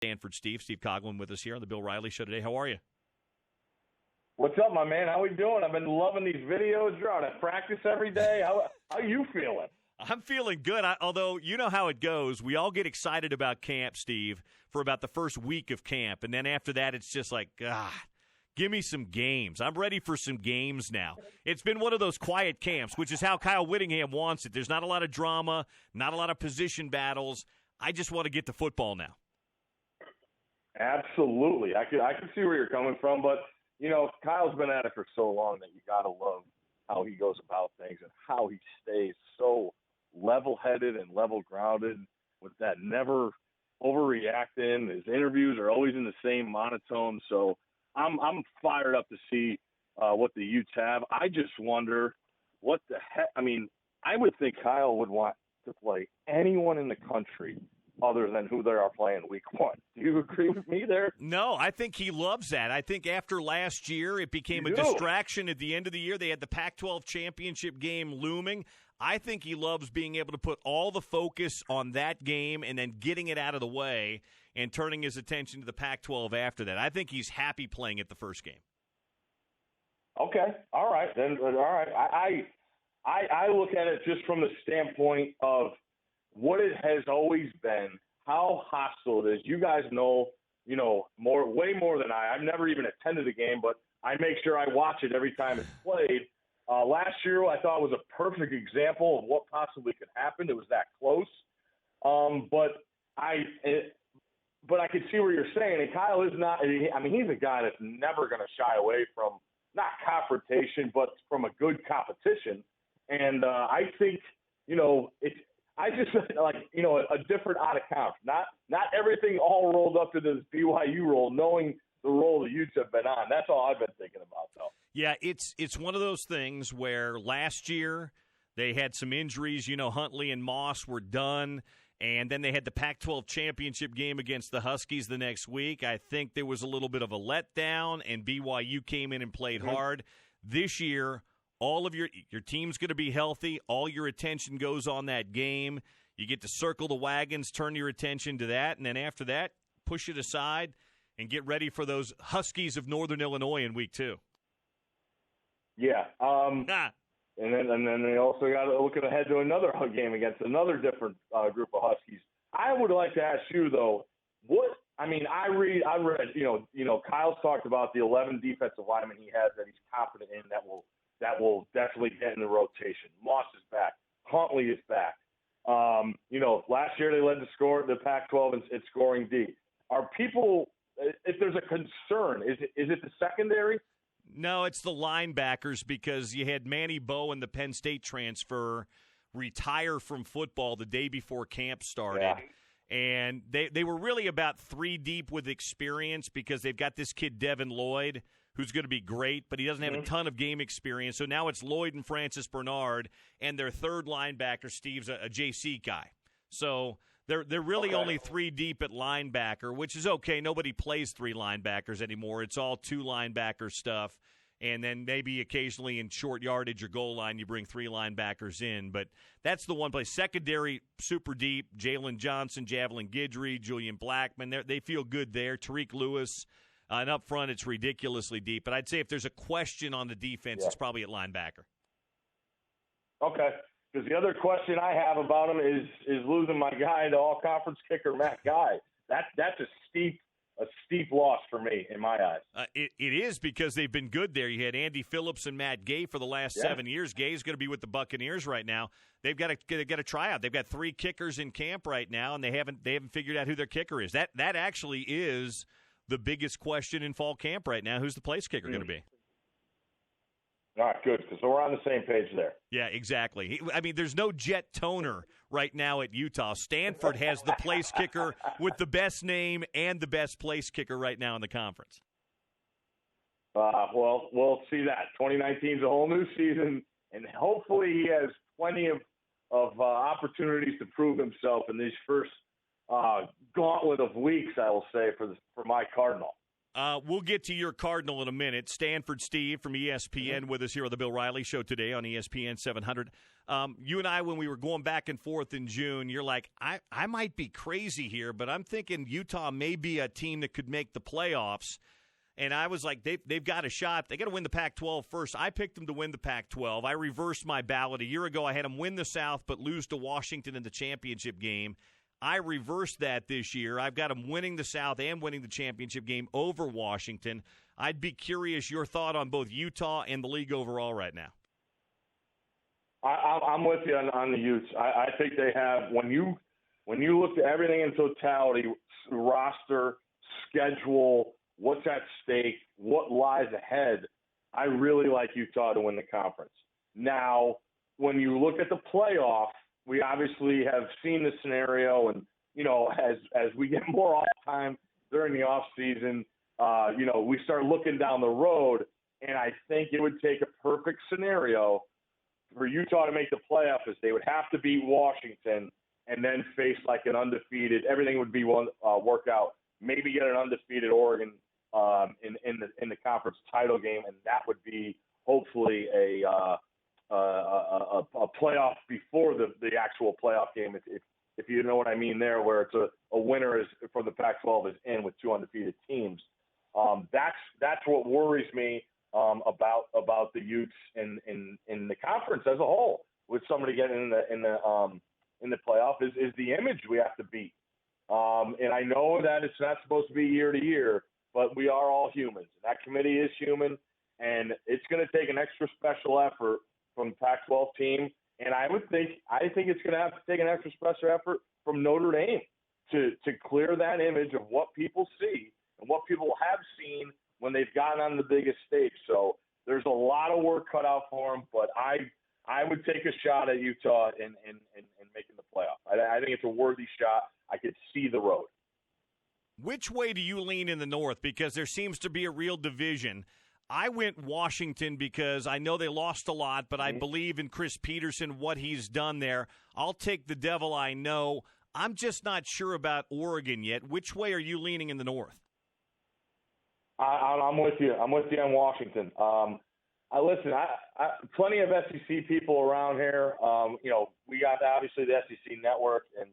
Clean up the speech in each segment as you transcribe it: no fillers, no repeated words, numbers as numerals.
Stanford Steve Coughlin with us here on the Bill Riley Show today. How are you? What's up, my man? How we doing? I've been loving these videos. You're out at practice every day. How you feeling? I'm feeling good, although you know how it goes. We all get excited about camp, Steve, for about the first week of camp, and then after that it's just like, give me some games. I'm ready for some games now. It's been one of those quiet camps, which is how Kyle Whittingham wants it. There's not a lot of drama, not a lot of position battles. I just want to get to football now. Absolutely. I can see where you're coming from, but, you know, Kyle's been at it for so long that you got to love how he goes about things and how he stays so level-headed and level-grounded with that never overreacting. His interviews are always in the same monotone, so I'm fired up to see what the Utes have. I just wonder what the heck – I mean, I would think Kyle would want to play anyone in the country other than who they are playing week one. Do you agree with me there? No, I think he loves that. I think after last year, it became a distraction at the end of the year. They had the Pac-12 championship game looming. I think he loves being able to put all the focus on that game and then getting it out of the way and turning his attention to the Pac-12 after that. I think he's happy playing it the first game. Okay. All right. Then, all right. I look at it just from the standpoint of what it has always been, how hostile it is. You guys know, way more than I. I've never even attended a game, but I make sure I watch it every time it's played. Last year, I thought was a perfect example of what possibly could happen. It was that close. But I can see what you're saying. And Kyle is not – I mean, he's a guy that's never going to shy away from not confrontation, but from a good competition. And I think, I just like, a different out of count. Not everything all rolled up to this BYU role, knowing the role the Utes have been on. That's all I've been thinking about, though. Yeah, it's one of those things where last year they had some injuries. Huntley and Moss were done, and then they had the Pac-12 championship game against the Huskies the next week. I think there was a little bit of a letdown, and BYU came in and played hard. This year, all of your team's going to be healthy. All your attention goes on that game. You get to circle the wagons, turn your attention to that, and then after that, push it aside and get ready for those Huskies of Northern Illinois in week 2. Yeah. And then they also got to look ahead to another game against another different group of Huskies. I would like to ask you, though, I read, Kyle's talked about the 11 defensive linemen he has that he's confident in that will definitely get in the rotation. Moss is back. Huntley is back. Last year they led the Pac-12 in scoring D. Are people, if there's a concern, is it the secondary? No, it's the linebackers because you had Manny Bowe and the Penn State transfer retire from football the day before camp started. Yeah. And they were really about 3 deep with experience because they've got this kid, Devin Lloyd, who's going to be great, but he doesn't have a ton of game experience. So now it's Lloyd and Francis Bernard, and their third linebacker, Steve's a JC guy. So they're really only 3 deep at linebacker, which is okay. Nobody plays 3 linebackers anymore. It's all 2 linebacker stuff. And then maybe occasionally in short yardage or goal line, you bring 3 linebackers in. But that's the one place. Secondary, super deep. Jalen Johnson, Javelin Guidry, Julian Blackman. They feel good there. Tariq Lewis. And up front, it's ridiculously deep. But I'd say if there's a question on the defense, it's probably at linebacker. Okay. Because the other question I have about him is losing my guy, the all-conference kicker, Matt Guy. That's a steep loss for me in my eyes. It is because they've been good there. You had Andy Phillips and Matt Gay for the last 7 years. Gay's going to be with the Buccaneers right now. They've got to try out. They've got 3 kickers in camp right now, and they haven't figured out who their kicker is. That actually is the biggest question in fall camp right now. Who's the place kicker going to be? All right, good, because we're on the same page there. Yeah, exactly. I mean, there's no Jet Toner right now at Utah. Stanford has the place kicker with the best name and the best place kicker right now in the conference. Well, we'll see that. 2019 is a whole new season, and hopefully he has plenty of opportunities to prove himself in these first gauntlet of weeks, I will say, for my Cardinal. We'll get to your Cardinal in a minute. Stanford Steve from ESPN with us here on the Bill Riley Show today on ESPN 700. You and I, when we were going back and forth in June, you're like, I might be crazy here, but I'm thinking Utah may be a team that could make the playoffs. And I was like, they've got a shot. They got to win the Pac-12 first. I picked them to win the Pac-12. I reversed my ballot. A year ago, I had them win the South but lose to Washington in the championship game. I reversed that this year. I've got them winning the South and winning the championship game over Washington. I'd be curious your thought on both Utah and the league overall right now. I'm with you on the Utes. I think they have, when you look at everything in totality, roster, schedule, what's at stake, what lies ahead, I really like Utah to win the conference. Now, when you look at the playoff, we obviously have seen the scenario, and, as we get more off time during the off season, we start looking down the road, and I think it would take a perfect scenario for Utah to make the playoff is they would have to beat Washington and then face like an undefeated. Everything would be work out. Maybe get an undefeated Oregon in the conference title game, and that would be hopefully a playoff before the actual playoff game. If you know what I mean there, where it's a winner from the Pac-12 is in with two undefeated teams. That's what worries me about the Utes in the conference as a whole. With somebody getting in the playoff is the image we have to beat. And I know that it's not supposed to be year to year, but we are all humans. That committee is human, and it's going to take an extra special effort from the Pac-12 team. And I think it's going to have to take an extra special effort from Notre Dame to clear that image of what people see and what people have seen when they've gotten on the biggest stage. So there's a lot of work cut out for them, but I would take a shot at Utah in making the playoff. I think it's a worthy shot. I could see the road. Which way do you lean in the North? Because there seems to be a real division. I went Washington because I know they lost a lot, but I believe in Chris Peterson, what he's done there. I'll take the devil I know. I'm just not sure about Oregon yet. Which way are you leaning in the North? I'm with you. I'm with you on Washington. Listen, plenty of SEC people around here. We got obviously the SEC network, and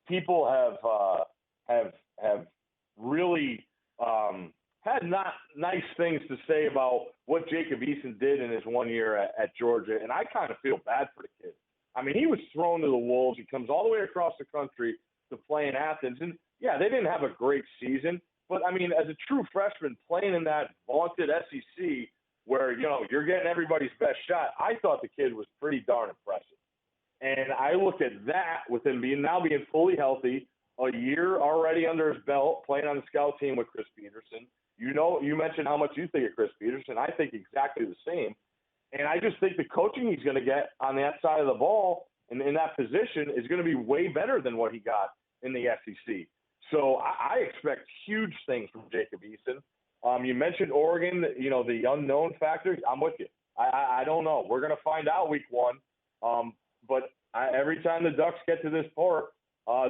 people have really had not nice things to say about what Jacob Eason did in his 1 year at Georgia, and I kind of feel bad for the kid. I mean, he was thrown to the wolves. He comes all the way across the country to play in Athens, and yeah, they didn't have a great season. But, I mean, as a true freshman playing in that vaunted SEC where, you're getting everybody's best shot, I thought the kid was pretty darn impressive. And I look at that with him being fully healthy, a year already under his belt, playing on the scout team with Chris Peterson. You mentioned how much you think of Chris Peterson. I think exactly the same. And I just think the coaching he's going to get on that side of the ball and in that position is going to be way better than what he got in the SEC. So I expect huge things from Jacob Eason. You mentioned Oregon, the unknown factor. I'm with you. I don't know. We're going to find out week one. But every time the Ducks get to this part,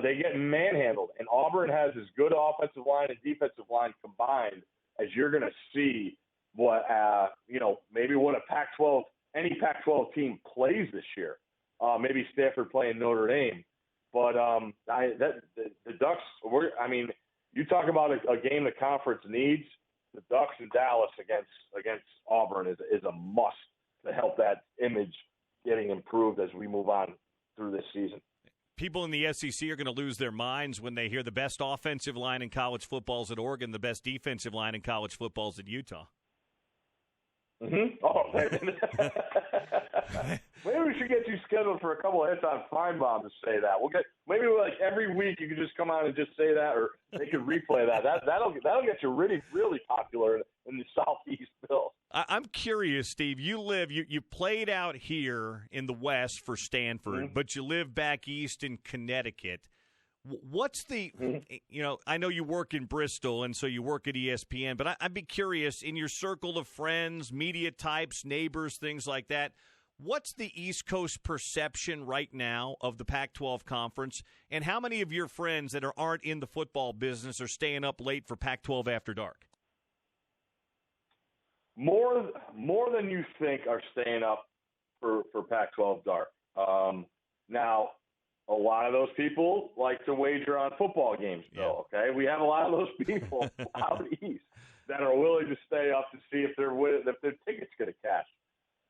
they get manhandled. And Auburn has as good offensive line and defensive line combined as you're going to see what, maybe what a Pac-12, any Pac-12 team plays this year. Maybe Stanford playing Notre Dame. But the Ducks, you talk about a game the conference needs. The Ducks in Dallas against Auburn is a must to help that image getting improved as we move on through this season. People in the SEC are going to lose their minds when they hear the best offensive line in college football is at Oregon, the best defensive line in college football is at Utah. Mm-hmm. Oh, maybe we should get you scheduled for a couple of hits on Feinbaum to say that. Maybe like every week you could just come on and just say that, or they could replay that. That'll get you really, really popular in the Southeast Bill. I'm curious, Steve. You played out here in the West for Stanford, but you live back east in Connecticut. What's the, I know you work in Bristol, and so you work at ESPN, but I'd be curious, in your circle of friends, media types, neighbors, things like that, what's the East Coast perception right now of the Pac-12 conference, and how many of your friends that aren't in the football business are staying up late for Pac-12 After Dark? more than you think are staying up for Pac-12 dark. Now, a lot of those people like to wager on football games, though. Okay, we have a lot of those people out east that are willing to stay up to see if their ticket's going to cash.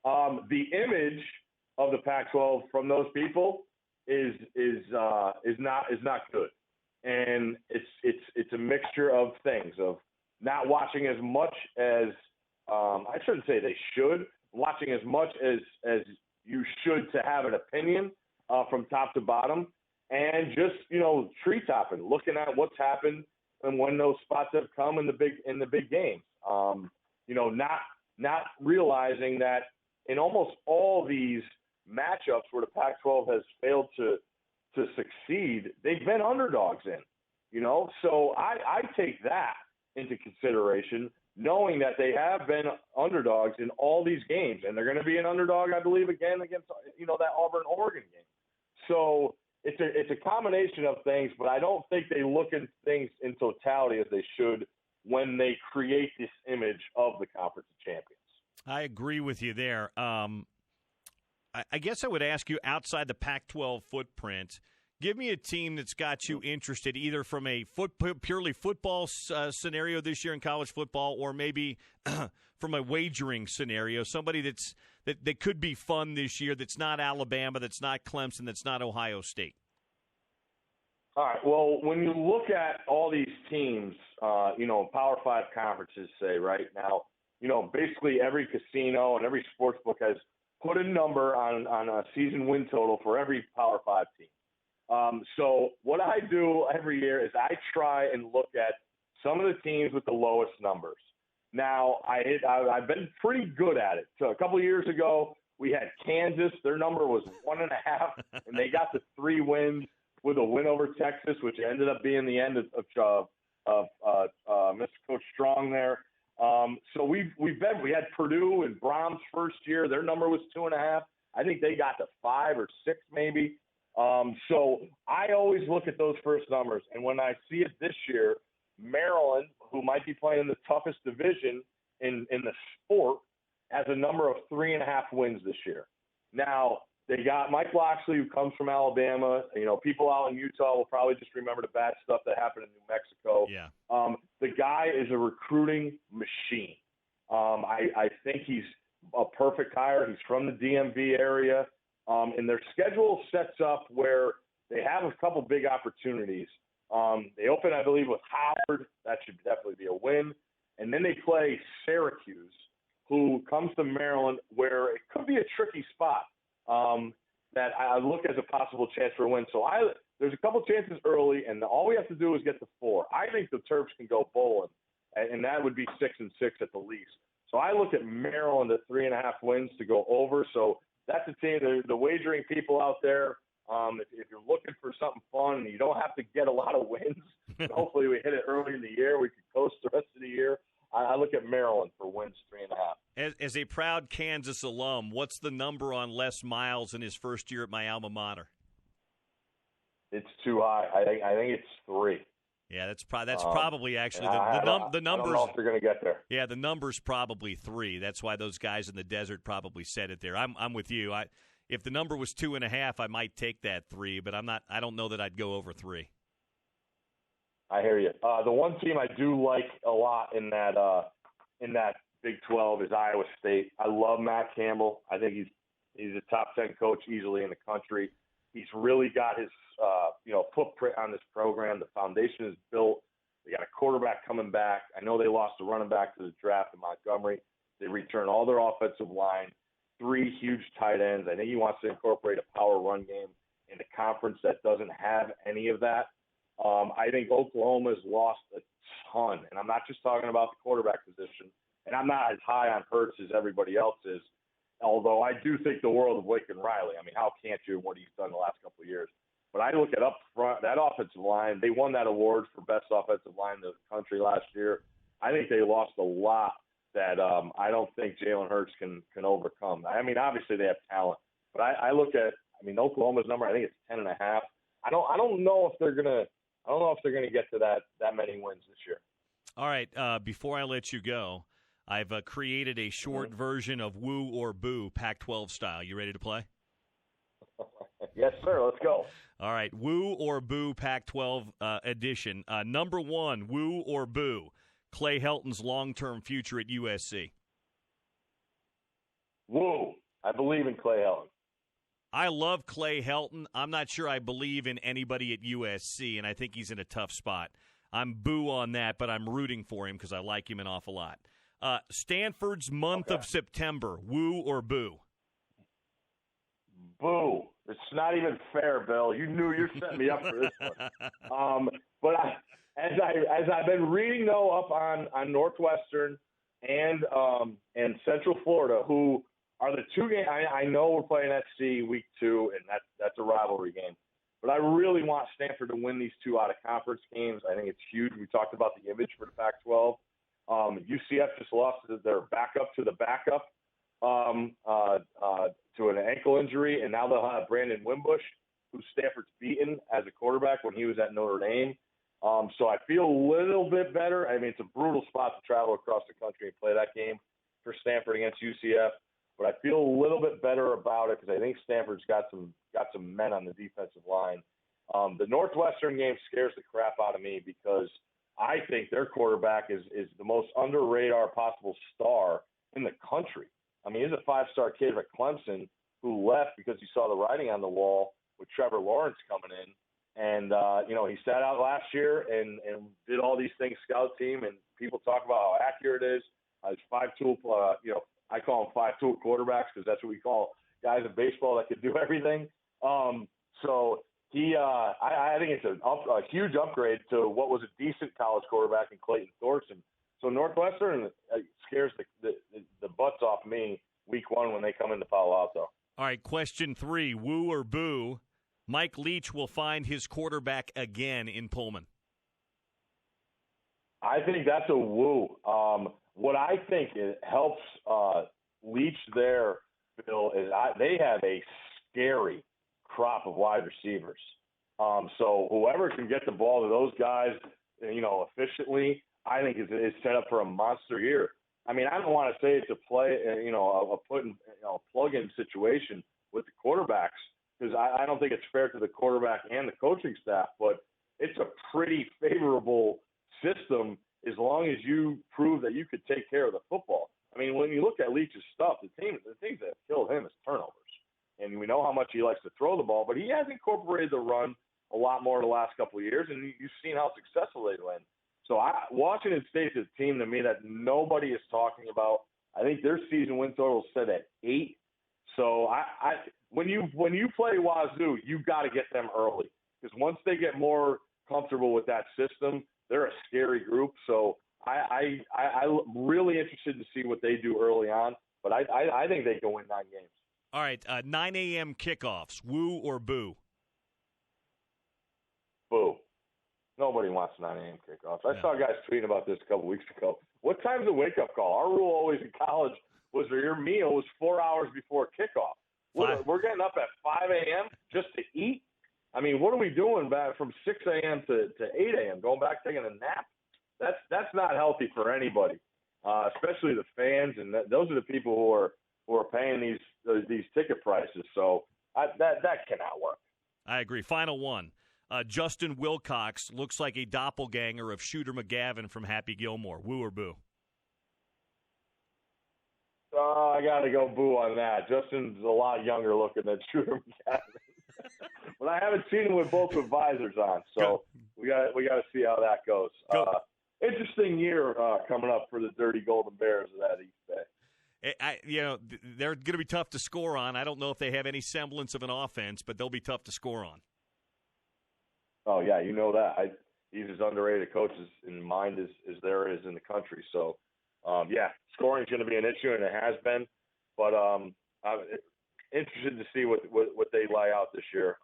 The image of the Pac-12 from those people is not good, and it's a mixture of things, of not watching as much as I shouldn't say they should, watching as much as you should to have an opinion from top to bottom, and just treetopping, looking at what's happened and when those spots have come in the big games. Not realizing that in almost all these matchups where the Pac-12 has failed to succeed, they've been underdogs in. So I take that into consideration, knowing that they have been underdogs in all these games, and they're going to be an underdog, I believe, again against that Auburn-Oregon game. So it's a combination of things, but I don't think they look at things in totality as they should when they create this image of the Conference of Champions. I agree with you there. I guess I would ask you, outside the Pac-12 footprint, give me a team that's got you interested, either from a purely football scenario this year in college football, or maybe from a wagering scenario, somebody that could be fun this year, that's not Alabama, that's not Clemson, that's not Ohio State. All right. Well, when you look at all these teams, Power 5 conferences, say right now, basically every casino and every sports book has put a number on a season win total for every Power 5 team. So what I do every year is I try and look at some of the teams with the lowest numbers. Now, I've been pretty good at it. So a couple of years ago, we had Kansas. Their number was 1.5, and they got to 3 wins with a win over Texas, which ended up being the end of Mr. Coach Strong there. So we had Purdue in Brom's first year. Their number was 2.5. I think they got to 5 or 6 maybe. So I always look at those first numbers, and when I see it this year, Maryland, who might be playing in the toughest division in the sport, has a number of 3.5 wins this year. Now, they got Mike Loxley, who comes from Alabama. People out in Utah will probably just remember the bad stuff that happened in New Mexico. Yeah. The guy is a recruiting machine. I think he's a perfect hire. He's from the DMV area. And their schedule sets up where they have a couple big opportunities. They open, I believe, with Howard. That should definitely be a win. And then they play Syracuse, who comes to Maryland, where it could be a tricky spot that I look as a possible chance for a win. So there's a couple chances early, and all we have to do is get to 4. I think the Terps can go bowling, and that would be 6-6 at the least. So I look at Maryland at 3.5 wins to go over. So that's a team. The wagering people out there, if you're looking for something fun and you don't have to get a lot of wins, hopefully we hit it early in the year. We could coast the rest of the year. I look at Maryland for wins 3.5. As a proud Kansas alum, what's the number on Les Miles in his first year at my alma mater? It's too high. I think it's 3. Yeah, that's probably actually the numbers. I don't know if they're going to get there. Yeah, the number's probably 3. That's why those guys in the desert probably said it there. I'm with you. If the number was 2.5, I might take that 3, but I'm not. I don't know that I'd go over 3. I hear you. The one team I do like a lot in that Big 12 is Iowa State. I love Matt Campbell. I think he's a top 10 coach easily in the country. He's really got his footprint on this program. The foundation is built. They got a quarterback coming back. I know they lost a running back to the draft in Montgomery. They return all their offensive line, 3 huge tight ends. I think he wants to incorporate a power run game in a conference that doesn't have any of that. I think Oklahoma's lost a ton, and I'm not just talking about the quarterback position, and I'm not as high on Hurts as everybody else is, although I do think the world of Lincoln Riley. I mean, how can't you, what he's done the last couple of years? But I look at up front, that offensive line, they won that award for best offensive line in the country last year. I think they lost a lot that I don't think Jalen Hurts can overcome. I mean, obviously they have talent, but I look at, Oklahoma's number, I think it's 10.5. I don't know if they're gonna get to that many wins this year. All right. Before I let you go, I've created a short version of Woo or Boo, Pac-12 style. You ready to play? Yes, sir. Let's go. All right, Woo or Boo, Pac-12 edition. Number one, Woo or Boo, Clay Helton's long-term future at USC. Woo. I believe in Clay Helton. I love Clay Helton. I'm not sure I believe in anybody at USC, and I think he's in a tough spot. I'm boo on that, but I'm rooting for him because I like him an awful lot. Stanford's month of September, Woo or Boo? Boo. It's not even fair, Bill. You knew you're setting me up for this one. But as I've been reading, though, up on Northwestern and Central Florida, who are the two games. I know we're playing SC week 2, and that's a rivalry game. But I really want Stanford to win these 2 out-of-conference games. I think it's huge. We talked about the image for the Pac-12. UCF just lost their backup to the backup to an ankle injury, and now they'll have Brandon Wimbush, who Stanford's beaten as a quarterback when he was at Notre Dame. So I feel a little bit better. I mean, it's a brutal spot to travel across the country and play that game for Stanford against UCF. But I feel a little bit better about it because I think Stanford's got some men on the defensive line. The Northwestern game scares the crap out of me because I think their quarterback is the most under-radar possible star in the country. I mean, he's a 5-star kid at Clemson who left because he saw the writing on the wall with Trevor Lawrence coming in. And, he sat out last year and did all these things, scout team, and people talk about how accurate it is. It's 5-tool, I call them 5-tool quarterbacks because that's what we call guys in baseball that can do everything. So he, I think it's a huge upgrade to what was a decent college quarterback in Clayton Thorson. So Northwestern scares the butts off me week 1 when they come into Palo Alto. All right, question 3, Woo or Boo? Mike Leach will find his quarterback again in Pullman. I think that's a woo. What I think it helps Leach there, Bill, is they have a scary crop of wide receivers. So whoever can get the ball to those guys, efficiently, I think is set up for a monster year. I mean, I don't want to say it's a plug-in situation with the quarterbacks because I don't think it's fair to the quarterback and the coaching staff, but it's a pretty favorable system as long as you prove that you could take care of the football. I mean, when you look at Leach's stuff, the things that have killed him is turnovers. And we know how much he likes to throw the ball, but he has incorporated the run a lot more in the last couple of years, and you've seen how successful they've been. So Washington State's a team to me that nobody is talking about. I think their season win total is set at 8. So when you play Wazoo, you got to get them early because once they get more comfortable with that system, they're a scary group. So I'm really interested to see what they do early on. But I think they can win 9 games. All right, 9 a.m. kickoffs, Woo or Boo? Boo. Nobody wants 9 a.m. kickoffs. I saw guys tweeting about this a couple weeks ago. What time's the wake-up call? Our rule always in college was that your meal was 4 hours before kickoff. We're getting up at 5 a.m. just to eat? I mean, what are we doing back from 6 a.m. to 8 a.m., going back taking a nap? That's not healthy for anybody, especially the fans, and those are the people who are paying these ticket prices. So that cannot work. I agree. Final one. Justin Wilcox looks like a doppelganger of Shooter McGavin from Happy Gilmore. Woo or Boo? I got to go boo on that. Justin's a lot younger looking than Shooter McGavin. But I haven't seen him with both visors on, so we got to see how that goes. Interesting year coming up for the Dirty Golden Bears of that East Bay. They're going to be tough to score on. I don't know if they have any semblance of an offense, but they'll be tough to score on. Oh, yeah, you know that. He's as underrated a coach in mind as there is in the country. So, scoring is going to be an issue, and it has been. But I'm interested to see what they lay out this year,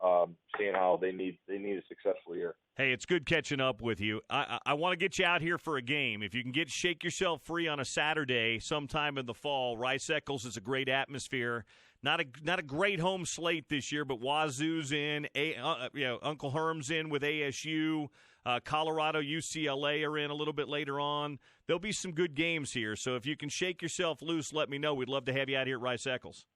seeing how they need a successful year. Hey, it's good catching up with you. I want to get you out here for a game. If you can shake yourself free on a Saturday sometime in the fall, Rice Eccles is a great atmosphere Not a great home slate this year, but Wazoo's in. Uncle Herm's in with ASU. Colorado, UCLA are in a little bit later on. There'll be some good games here. So if you can shake yourself loose, let me know. We'd love to have you out here at Rice-Eccles.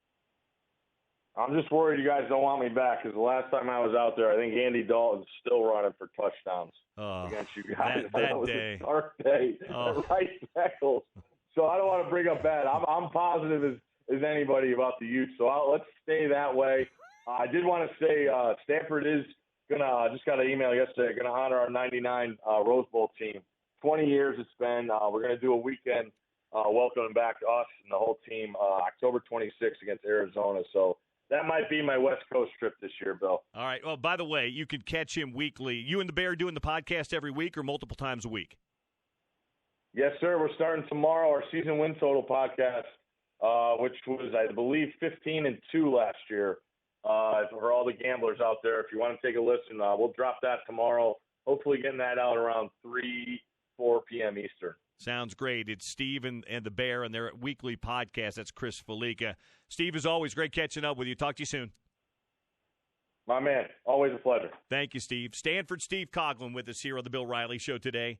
I'm just worried you guys don't want me back because the last time I was out there, I think Andy Dalton's still running for touchdowns against you guys. That was day. a dark day at Rice-Eccles. So I don't want to bring up bad. I'm positive as anybody about the Utes, so let's stay that way. I did want to say Stanford is gonna just got an email yesterday. Going to honor our '99 Rose Bowl team. 20 years it's been. We're going to do a weekend welcoming back us and the whole team October 26th against Arizona. So that might be my West Coast trip this year, Bill. All right. Well, by the way, you can catch him weekly. You and the Bear doing the podcast every week or multiple times a week? Yes, sir. We're starting tomorrow our season win total podcast, which was, I believe, 15-2 last year. For all the gamblers out there, if you want to take a listen, we'll drop that tomorrow. Hopefully getting that out around 4 p.m. Eastern. Sounds great. It's Steve and the Bear and their weekly podcast. That's Chris Felica. Steve, as always, great catching up with you. Talk to you soon. My man, always a pleasure. Thank you, Steve. Stanford Steve Coughlin with us here on the Bill Riley Show today.